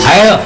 来了。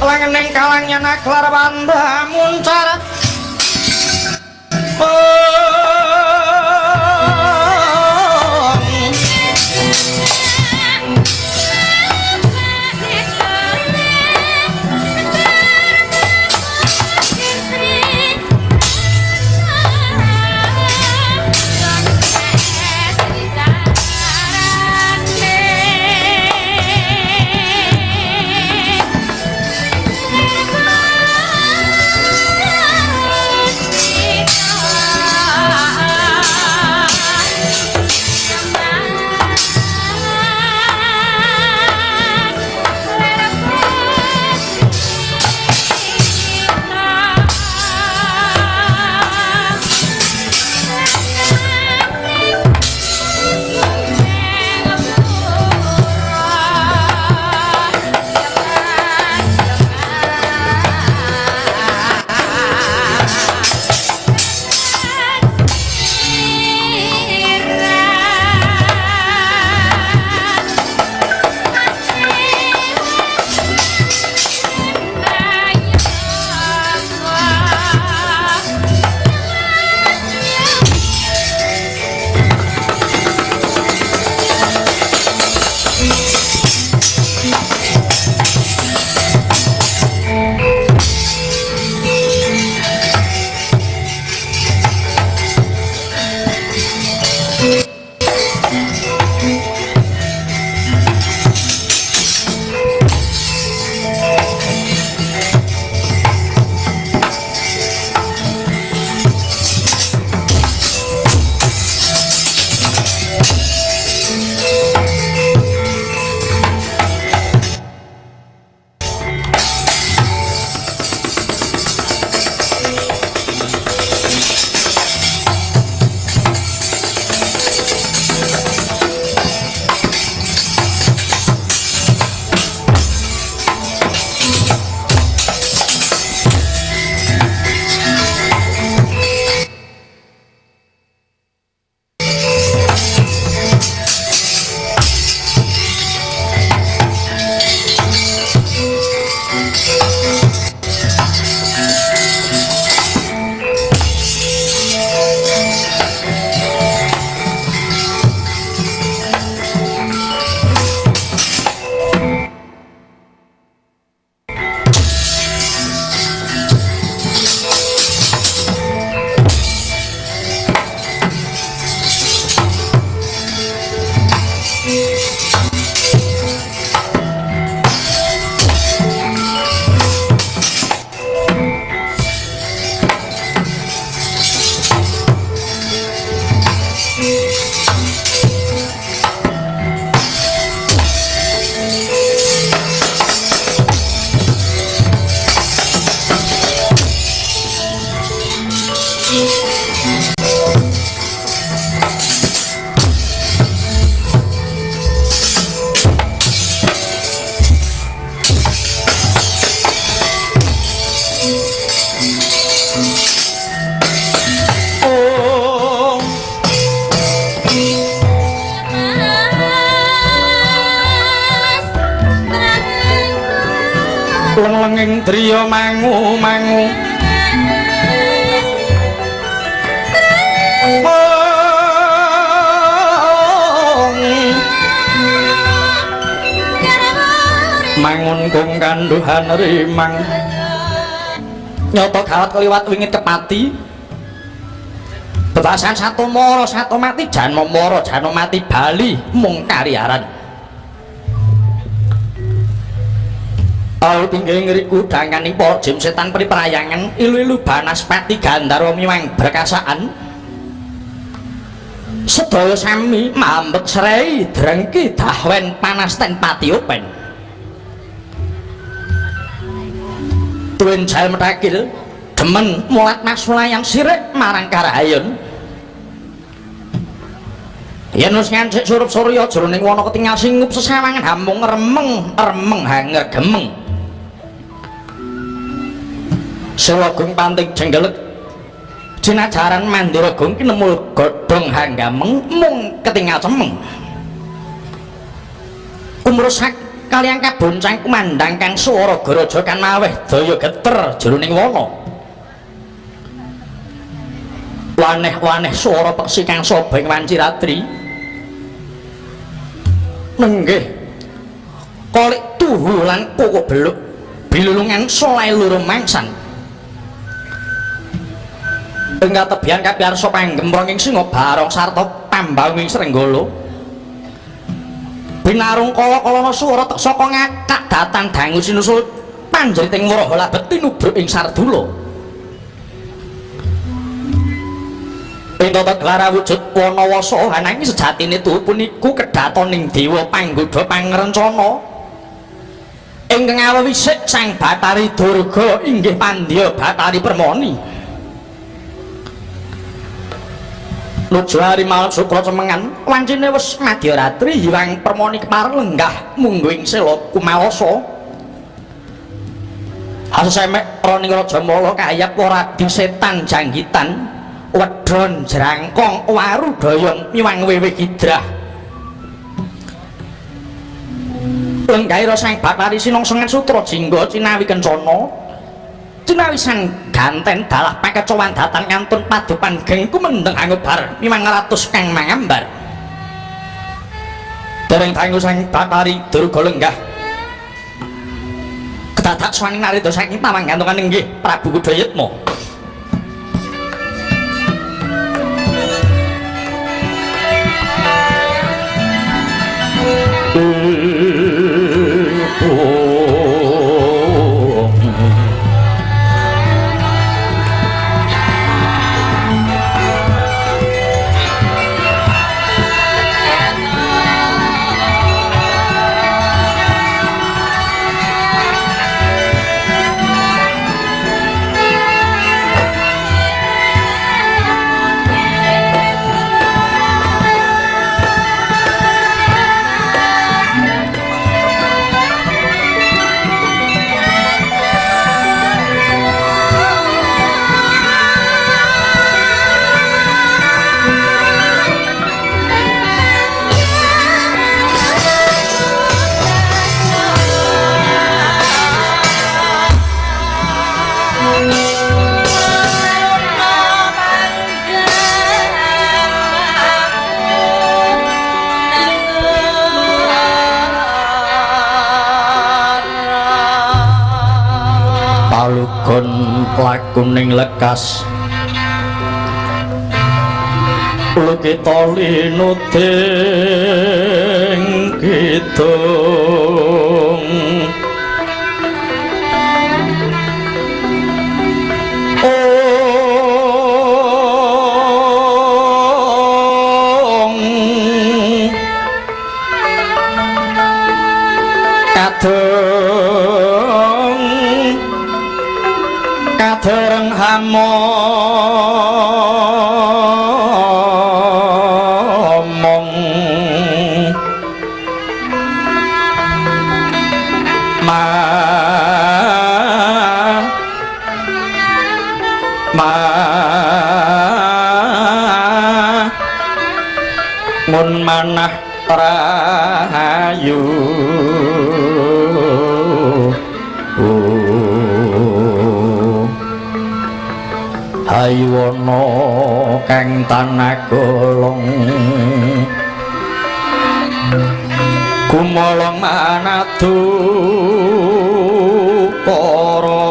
langening kalangnya naklar banda muncar lengeng driya mangu-mangu mangun kung kanduhan rimang nyoto gawat keliwat wingit kepati bebasan satu moro satu mati jano moro jano mati bali mung kariaran al tinggi ngeriku dangani para jim setan priperayangan ilu-ilu banaspati gandharwa miwang berkasaan sedaya sami mambet serai drengki dahwen panasten patiopen tuwin jal metakil demen mulat masulayang sirik marang karahayun yen wis ngancik surup surya jroning wana ketingal singup sesawangan hamung remeng hanger gemeng Sewagung panting jenggelek jinajaran mandira gung kinemul godhong hanggameng mung ketingal cemeng umrusak kaliyan kaboncang kumandang kang swara garaja kan maweh daya geter jroning wana waneh-waneh swara peksi kang sobeng wanci ratri nenggih kolik tuhu lan koko beluk bilulungan solai loro mangsan enggak tebian kapiarsa panggemprong ing singa barong sarta pambang ing Srenggala binarung kala-kalana swara tek saka ngakak datan dangu sinusul panjriting waraha labet tinubruk ing Sardula ing tata gelar wujud wana wasa ananging sejatine tuhu puniku kedatoning dewa panggoda pangrencana ingkang awisik sang Bathari Durga inggih Pandya Bathari Permoni nuju hari malam sukra cemengan wancine wis madya ratri Hyang Permoni kepareng lenggah munggo ing sela kumawasa hasemek roning raja mala kayap waradi setan janggitan wedhon jrangkong waru doyong miwang wewe hidrah lenggaira sang Bathari sinongsengan sutra jingga cinawi kencana cinawi sang ganten dalah pakecowan datan kantun padupan geng kumendeng angubar miwang ratus kang mangambar dereng tangu sang Bathari Durga lenggah kedadak swaning narita saking pamanggantungan inggih Prabu Kudayatma lakuning lekas kita linuding kidung kadereng hamomong mun manah rahayu Haywana kang tanah golong kumolong manadu para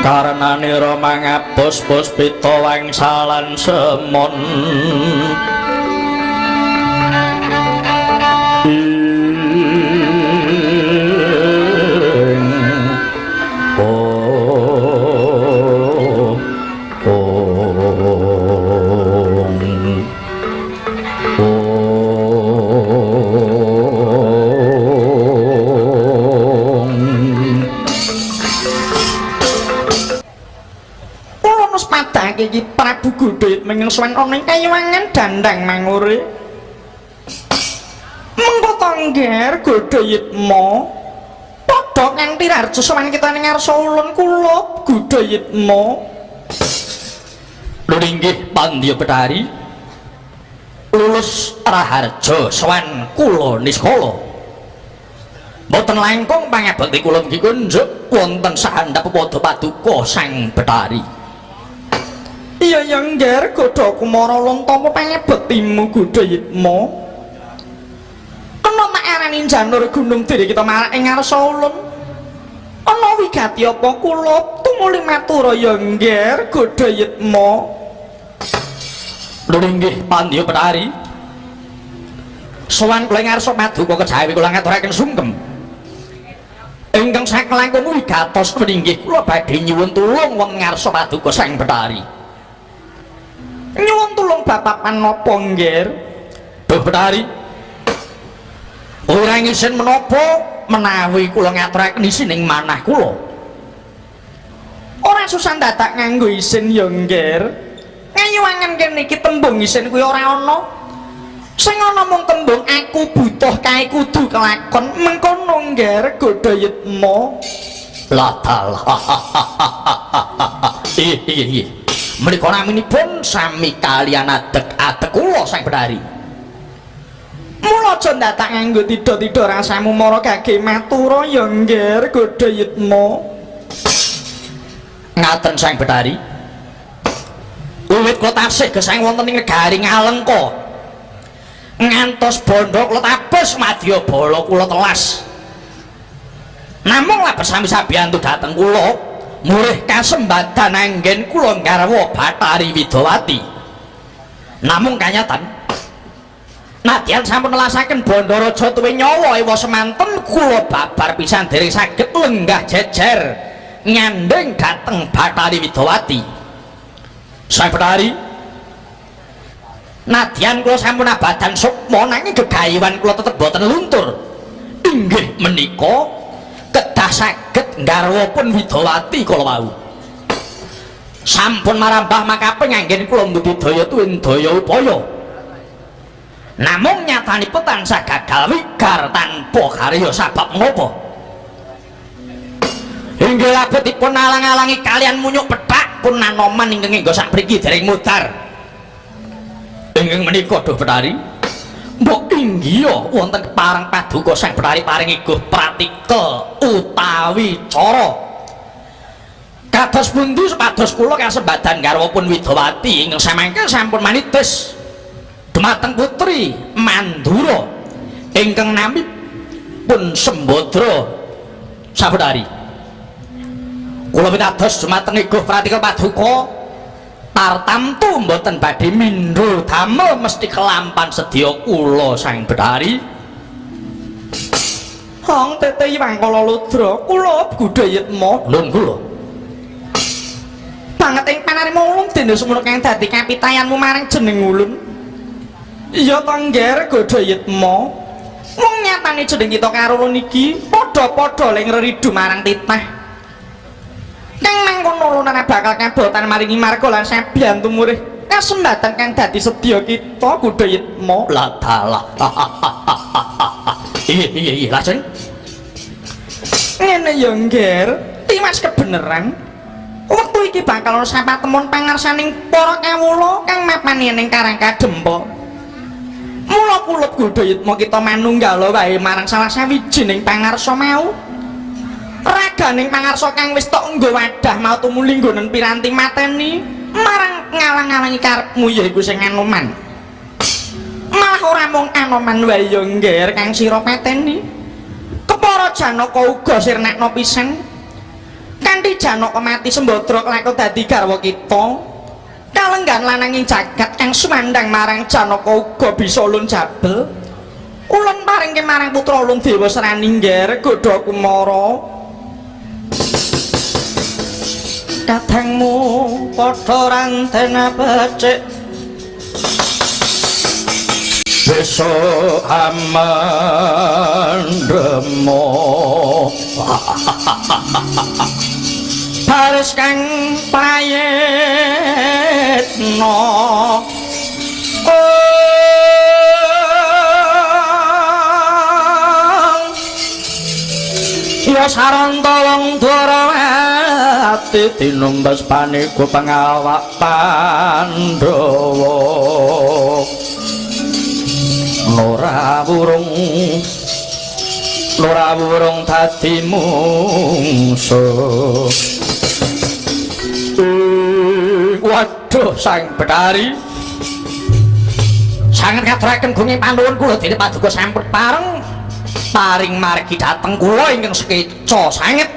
karenane romangabos bos pita wangsalan semon iki Prabu Gudayat mengesuan oning kayuwangan dandang mangure mengko tangger Gudayatma padha kanthi rarja sowan kita ning ngarsa ulun kula Gudayatma lho inggih Pandya Bathari lulus Raharja sowan kula niskala mboten langkung pangabekti kula nggih kunjuk wonten sahandhap padha paduka Sang Bathari. Iya yang ngger Godha Kumara lontama pangabektimu Gudayitma. Kena tak arani janur gunung diri kita marak ing ngarsa ulun. Ana wigati apa kula tumuli matur ya ngger Gudayitma. Lho nggih Pandya Bathari. Sowan kula ngarsa paduka kejawi kula ngaturaken sungkem. Ingkang sakelangkung wigatos meninggih kula badhe nyuwun tulung wonten ngarsa paduka Sang Bathari. Nyuwun tulung babakan napa nggih? Duh Bathari. Ora ngisen menapa menawi kula ngaturaken isin ing manah kula. Ora susah dadak nganggo isin ya nggih. Ngayuwangen kene iki tembung isin kuwi ora ana. Sing ana mung tembung aku butuh kae kudu kelakon mengkono ngger Gudayitma. Lah dalah. Iya. Menika naminipun sami kaliyan adeg-adeg kula Sang Bathari. Mula aja dadak nganggo tida-tida rasamu mara gage matura ya ngger Gudayitma. Ngaten Sang Bathari. Wiwit kula tasih gesang wonten ing negari Ngalengka. Ngantos bondo kula tapes madya bala kula telas. Namung labet sami sabiyantu dhateng kula murih kasembadan anggen kula garwa Bathari Widawati. Namung kanyatan nadyan sampun nelasaken Bandaraja tuwin nyawa ewa semanten kula babar pisan dereng saged lenggah jejer nyanding dhateng Bathari Widawati. Sang Bathari nadyan kula sampun abadan sukma nanging gegayiwan kula tetep boten luntur. Inggih menika kedah saged nggarwapun Widawati kala wau. Sampun marambah makaping anggen kula mbudidaya tuwin daya upaya. Namung nyatanipun tansah gagal wigar tanpa karya sabab menapa? Inggih labetipun alang-alangi kalian munyuk pethak pun nanoman ingkang nggo sapriki dereng mudhar. Ingkang menika Duh Bathari mbok inggih wonten parang paduka Sang Bathari paring iguh pratika utawi cara kados pundi supados kula kasembadan garwapun Widawati ingkang samangke sampun manitis dumateng putri Mandura ingkang nami pun Sembadra Sang Bathari. Kula pitados dumateng iguh pratika paduka tartamtu mboten badhe mindha damel mesti kelampan sedya kula Sang Bathari. Hong tete Wangkala Ludra kula Gudayitma lho kula. Banget ing panarima ulun dene semono kang dadi kapitayanmu marang jeneng ulun. Iya to ngger Gudayitma. Wong nyatane jeneng kita karo ulun iki padha-padha ling reridu marang titah. Kang mangkono ulun bakal kabotan maringi marga lan sabiyantu murih kasembadan kang dadi sedya kita Gudayitma. Lah dalah. Iya lajeng. Ngene ya ngger, tiwas kebeneran. Wektu iki bakal ana sapatemon pangarsaning para kawula kang mapan ning Karang Kadempa. Mula kula Gudayitma kita manunggala wae marang salah sawijining pangarsa mau. Raganing pangarsa kang wis tok nggo wadah mau tumuli nggonen piranti mateni marang ngalang-alangi karepmu yaiku sing Anoman. Malah ora mung Anoman wae ya ngger kang sira pateni. Kepara Janaka uga sirnekna pisan. Kanthi Janaka mati Sembadra kelakon dadi garwa kita. Kalenggan lananging jagat kang sumandang marang Janaka uga bisa ulun jabel. Ulun paringke marang putra ulun Dewa Serani ngger Godha Kumara. Kadangmu padha ranten becik besok amandemo baris kang prayitna ya saranta wong Dwarawati tinumbas paniku pangawak Pandhawa Lora burung dadi mungsuh. Waduh Sang Betari sanget ngaturaken gunging panuwun kula dene paduka sampun paring margi dhateng kula ingkang sekeca sanget.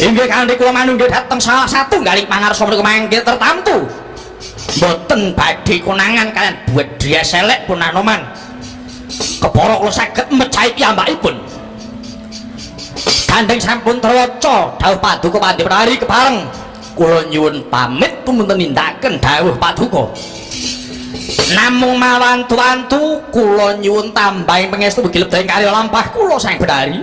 Inggih kanthi kula manunggih dhateng salah satunggaling pangarsa menika mangke tertamtu. Mboten badhe konangan kalian buat dia selek pun anoman. Kepara kula saged mecahi piyambakipun. Gandeng sampun traca dawuh paduka Pandhi Betari kepareng. Kula nyuwun pamit tumunten nindakaken dawuh paduka. Namung mawantu-wantu kula nyuwun tambahing pangestu mugi lebeteng karya lampah kula Sang Betari.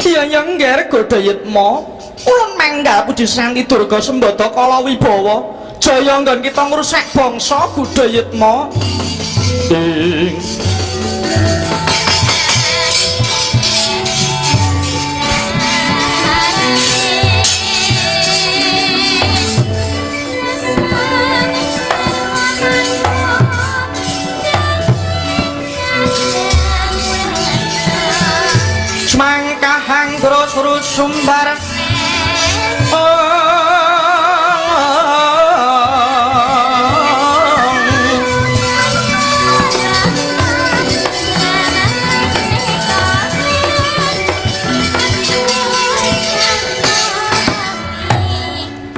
Yayang ngger Godayitma ulun manggal puji santi durga sembada kala wibawa jaya nggon kita ngrusak bangsa Godayitma. Semangkahang terus sumbar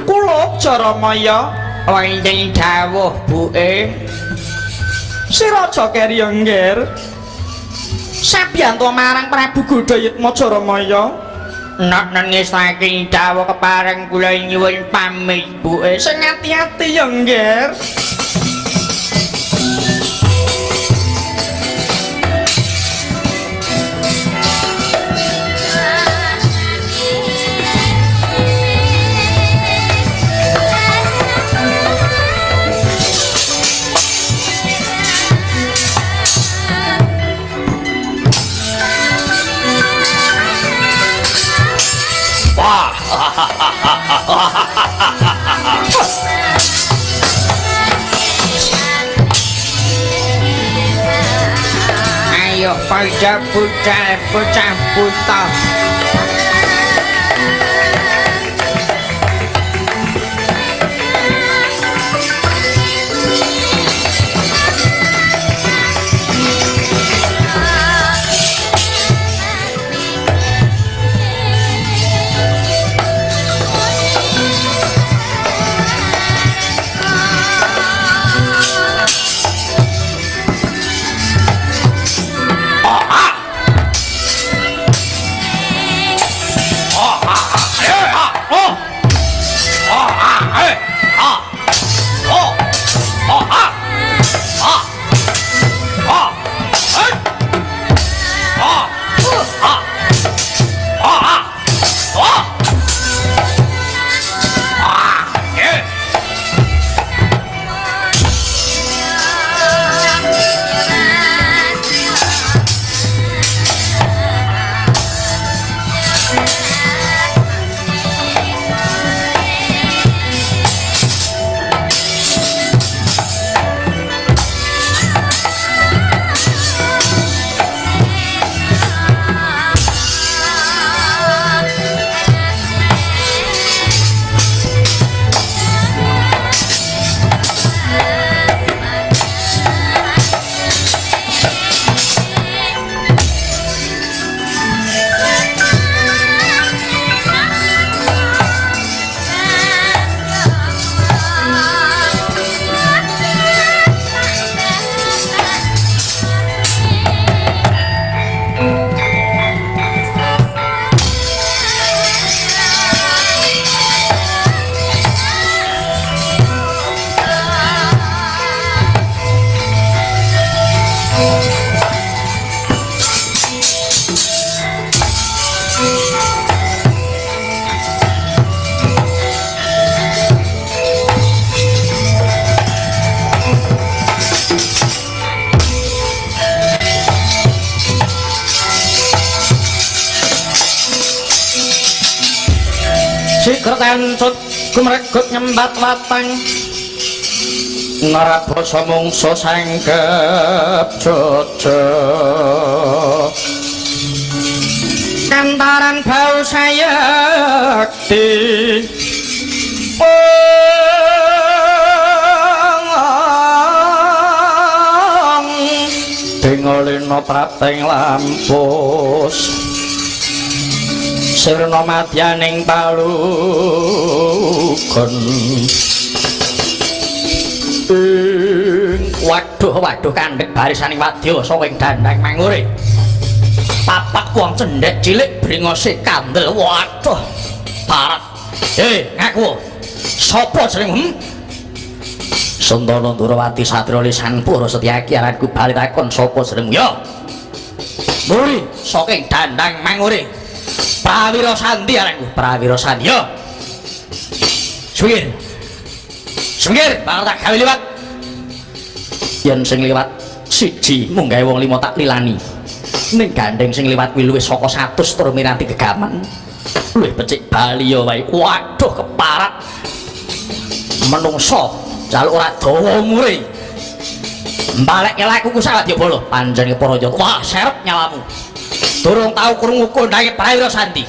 Kula Jaramaya wonten dawuh buke Si Raja Keri ngger sabiyantu marang Prabu Godayitma Jaramaya nak nangis saking dawuh kepareng kula nyuwun pamit buke sing ati-ati ya ngger. Ayo pada bocah buta. Siker tencut gumregut nyembat watang ngarabasa mungsa sangkep jojo kantaran bau sayakti dengolina prateng lampus sirna madyaning palugon waduh kandhek barisaning wadya sawing dandang mangure papak wong cendhek cilik bringose kandel waduh parat ngaku sapa jenengmu Santana Durawati Satria Lisan Pura Setyaki aranku bali takon sapa jenengmu ya muri saking dandang mangure Prawira Sandi aranku Prawira Sandi ya Sengir bakal tak gawe liwat yen sing liwat siji mung gawe wong 5 tak lilani ning gandeng sing liwat kuwi luwih saka 100 tur miranti gegaman luwih becik bali ya wae waduh keparat menungso jaluk ora dawa umure mbalek elek kuku sawadya bala panjenengan para jata wah serep nyawamu durung tau krungu kondhange Prawira Sandi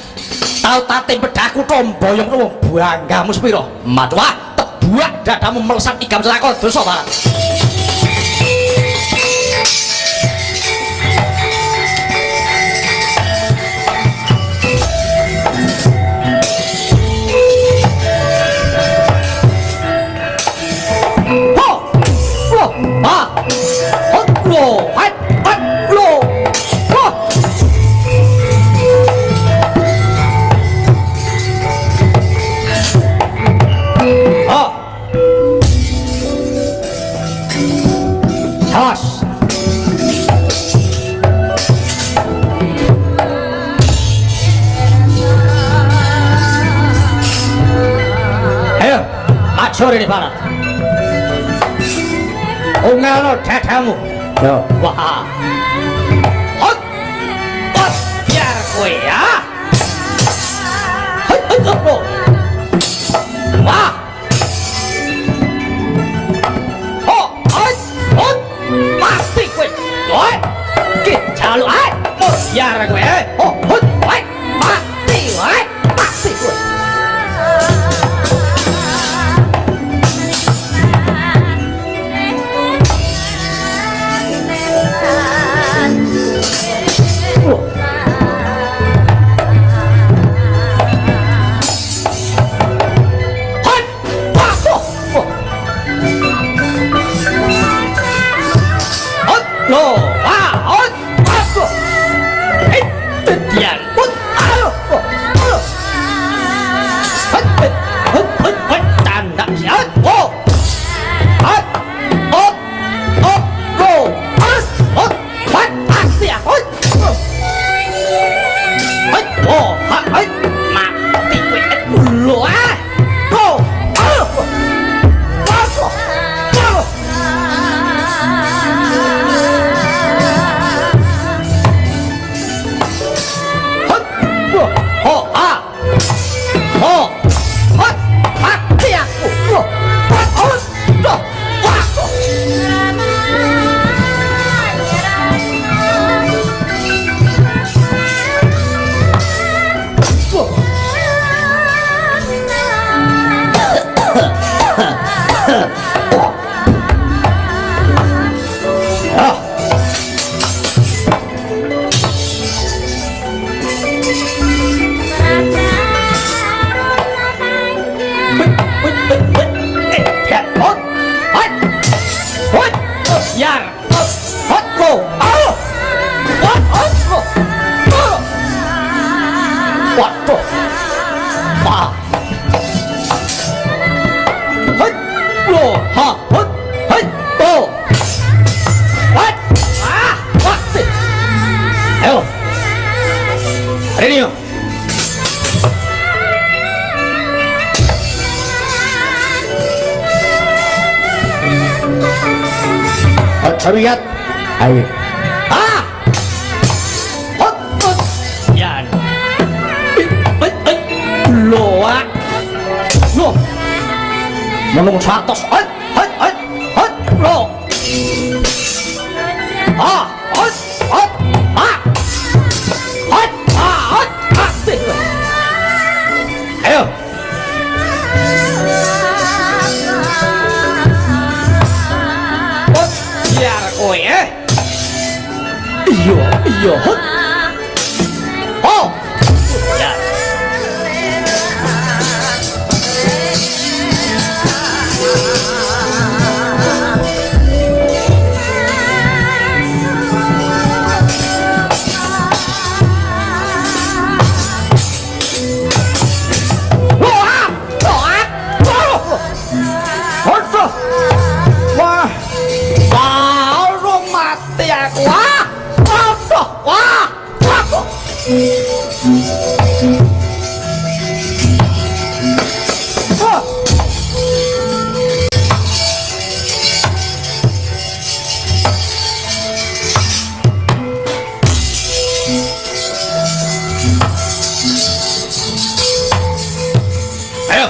tau tate bedhaku tomboyong wong banggamu sepira madwah buak dadamu melesat igam celaka dosa barat sore di barat ungalo dadamu yo wah hot biar kowe ya hot wah hot mati kowe oi ki jalu ai biar kowe hot mati kowe Lihat, ayo. Yan. Loa. No. Menung 100. Ah, hot, hot, ah, hot, ah, hot, ah, ayo. Hot, biar kowe Iya, iya, hot. Oh, ya. Wah, baru mati aku. Wah, wah, wah. Ayo.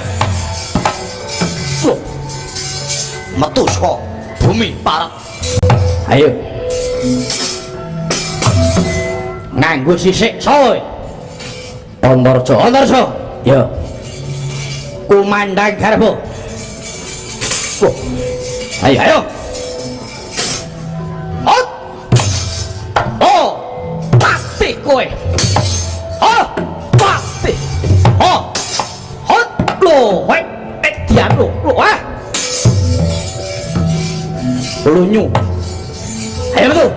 Metu saka bumi parat. Ayo. Nganggo sisik soe. Antarja, Antarja. Ya. Kumandang garbo. Ayo, ayo. Hot. Oh, pati kowe. Oh, pati. Oh. Hot lo, wek. Dian lo, ah. Lunyu. Ayo betul.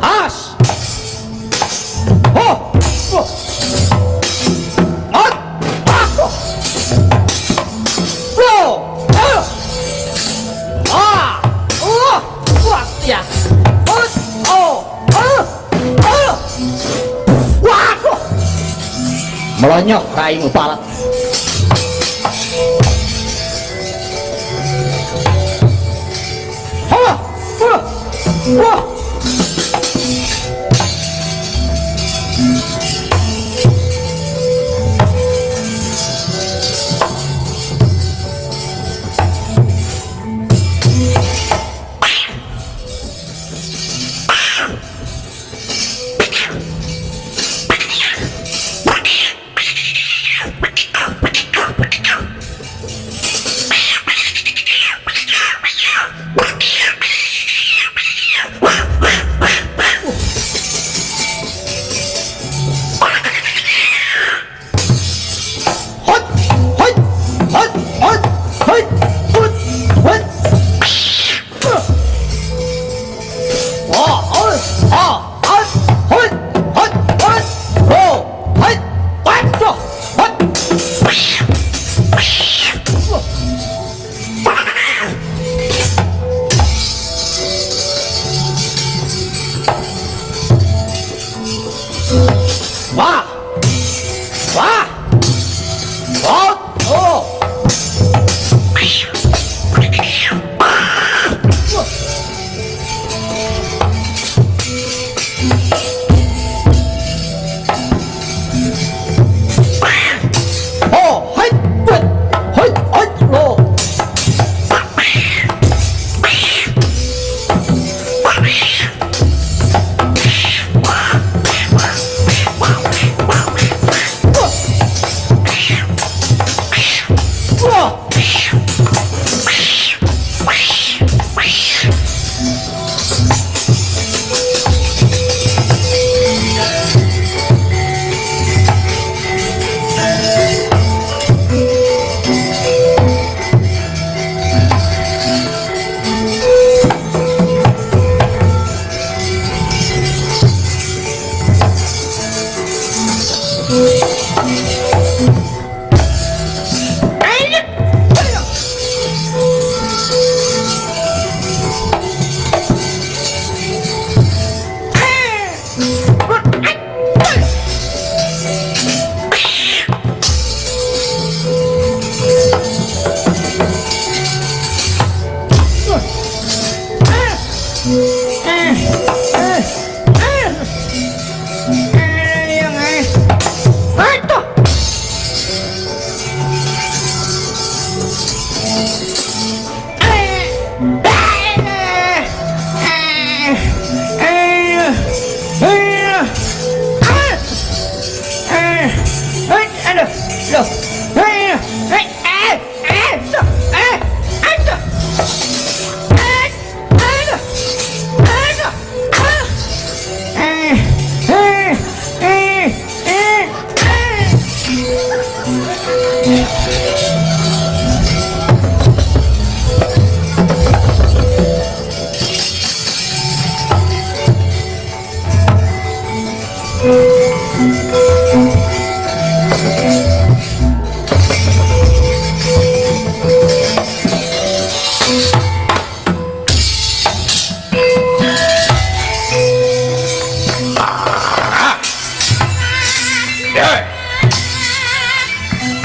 Has. Oh. Oh. Hot. Aku. Lo. Ah. Oh. Kuat ya. Hot. Oh. Oh. Oh. Wah. Melonyok raimu parat. Wah.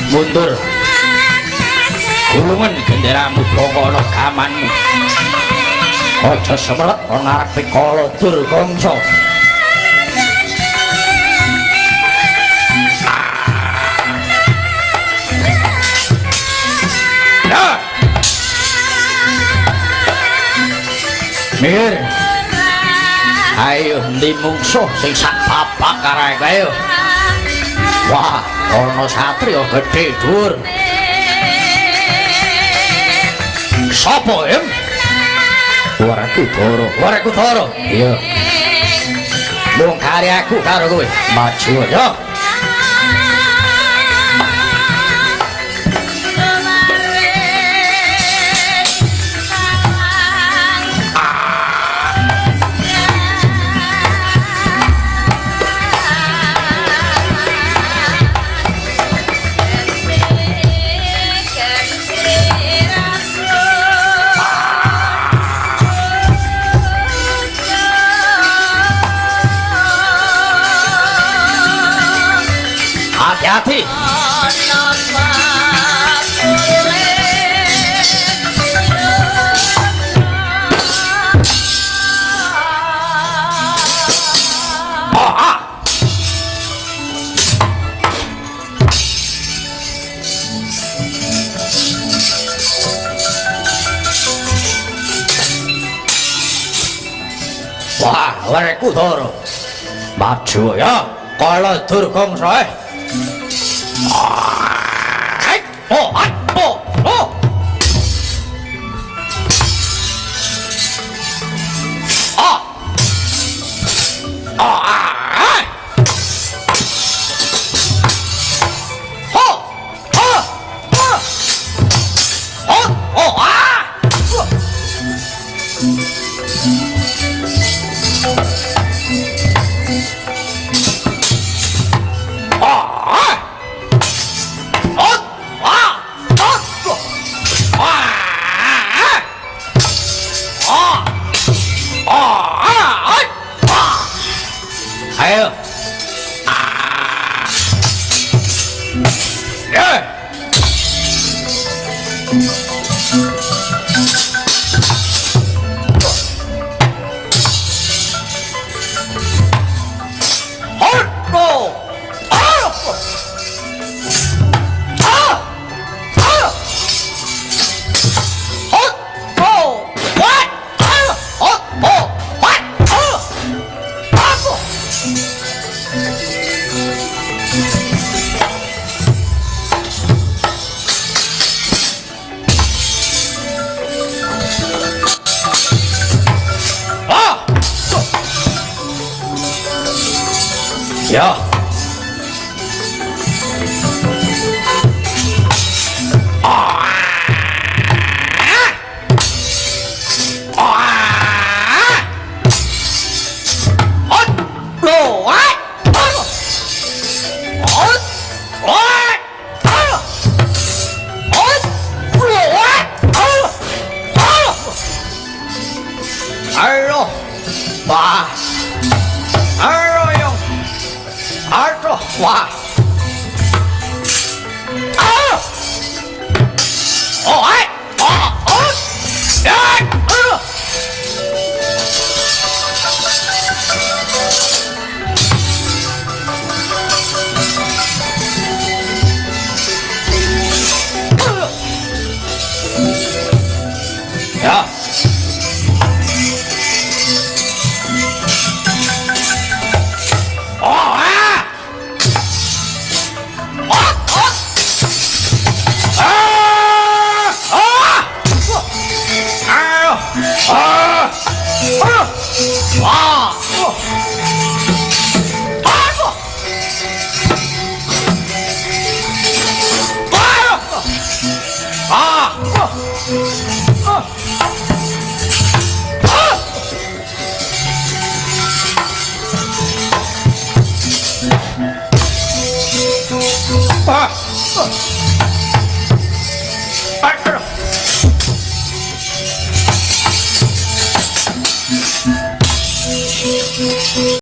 Mundur gulungan genderamu bongkono kamanmu aja semelet ngarep pikala Durgangsa Mir ayo ndi mungsuh sing sak bapak karae kae wah ana satriya gedhe dhuwur sapa em Warakudara iya mung kare aku karo kowe maju ya hati-hati wah Warakudara maju ya kala Durgangsa ayo ya ayo wah ayo Arto, wah. Oh, ai. Oh. Ya. Oh, Wah.